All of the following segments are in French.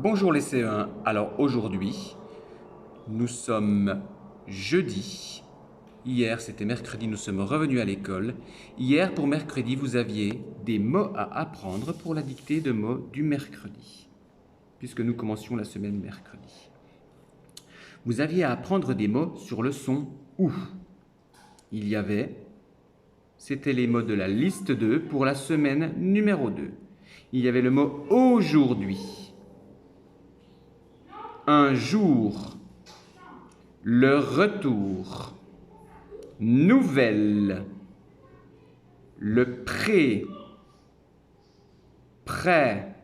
Bonjour les CE1. Alors aujourd'hui, nous sommes jeudi. Hier, c'était mercredi, nous sommes revenus à l'école. Hier, pour mercredi, vous aviez des mots à apprendre pour la dictée de mots du mercredi, puisque nous commencions la semaine mercredi. Vous aviez à apprendre des mots sur le son OU. Il y avait, c'était les mots de la liste 2 pour la semaine numéro 2. Il y avait le mot aujourd'hui, un jour, le retour, nouvelle, le pré, prêt,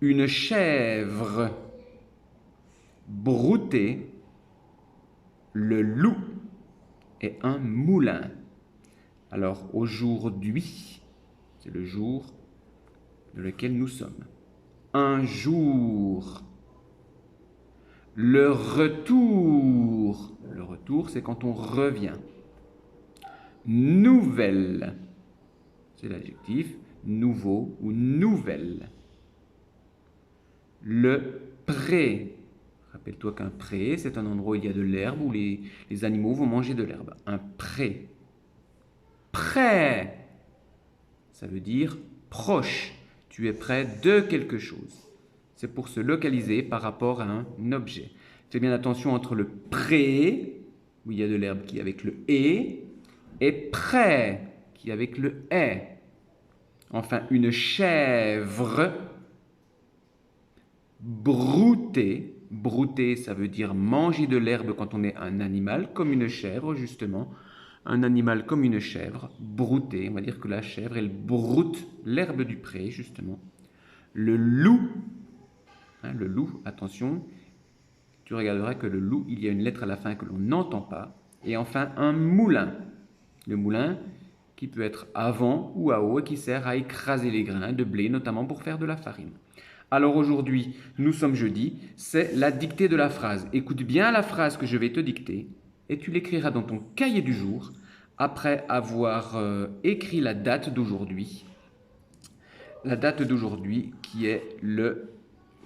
une chèvre, brouter, le loup et un moulin. Alors aujourd'hui, c'est le jour dans lequel nous sommes. Un jour. Le retour. Le retour, c'est quand on revient. Nouvelle. C'est l'adjectif nouveau ou nouvelle. Le pré. Rappelle-toi qu'un pré, c'est un endroit où il y a de l'herbe, où les animaux vont manger de l'herbe. Un pré. Près. Ça veut dire proche. Tu es près de quelque chose. C'est pour se localiser par rapport à un objet. Fais bien attention entre le pré, où il y a de l'herbe qui est avec le et près, qui est avec le est. Enfin, une chèvre, brouter. Brouter, ça veut dire manger de l'herbe quand on est un animal, comme une chèvre, justement. Un animal comme une chèvre, brouter. On va dire que la chèvre, elle broute l'herbe du pré, justement. Le loup, le loup, attention, tu regarderas que le loup, il y a une lettre à la fin que l'on n'entend pas. Et enfin, un moulin. Le moulin qui peut être avant ou à eau et qui sert à écraser les grains de blé, notamment pour faire de la farine. Alors aujourd'hui, nous sommes jeudi, c'est la dictée de la phrase. Écoute bien la phrase que je vais te dicter et tu l'écriras dans ton cahier du jour après avoir écrit la date d'aujourd'hui. La date d'aujourd'hui qui est le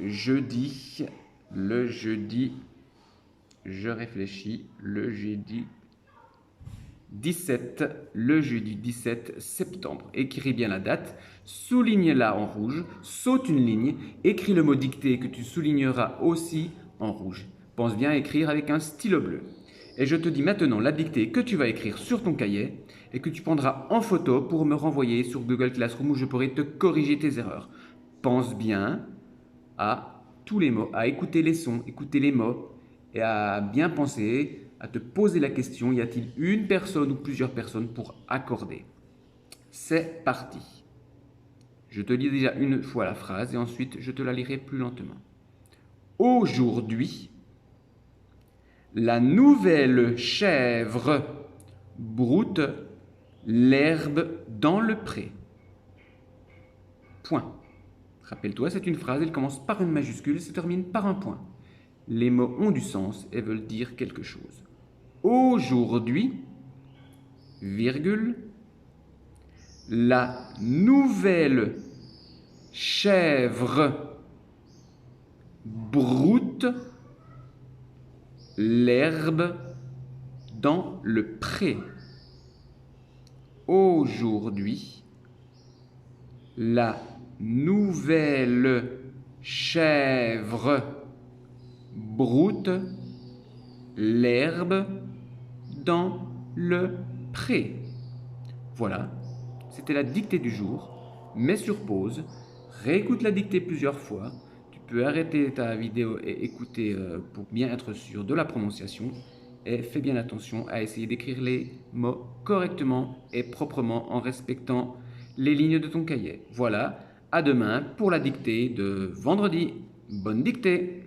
jeudi, je réfléchis, le jeudi 17 septembre. Écris bien la date, souligne-la en rouge, saute une ligne, écris le mot dicté que tu souligneras aussi en rouge. Pense bien à écrire avec un stylo bleu. Et je te dis maintenant la dictée que tu vas écrire sur ton cahier et que tu prendras en photo pour me renvoyer sur Google Classroom où je pourrai te corriger tes erreurs. Pense bien à tous les mots, à écouter les sons, écouter les mots et à bien penser, à te poser la question, y a-t-il une personne ou plusieurs personnes pour accorder? C'est parti. Je te lis déjà une fois la phrase et ensuite je te la lirai plus lentement. Aujourd'hui, la nouvelle chèvre broute l'herbe dans le pré. Point. Rappelle-toi, c'est une phrase, elle commence par une majuscule et se termine par un point. Les mots ont du sens et veulent dire quelque chose. Aujourd'hui, virgule, la nouvelle chèvre broute l'herbe dans le pré. Aujourd'hui, la nouvelle chèvre broute l'herbe dans le pré. Voilà, c'était la dictée du jour. Mets sur pause, réécoute la dictée plusieurs fois. Tu peux arrêter ta vidéo et écouter pour bien être sûr de la prononciation. Et fais bien attention à essayer d'écrire les mots correctement et proprement en respectant les lignes de ton cahier. Voilà, à demain pour la dictée de vendredi. Bonne dictée!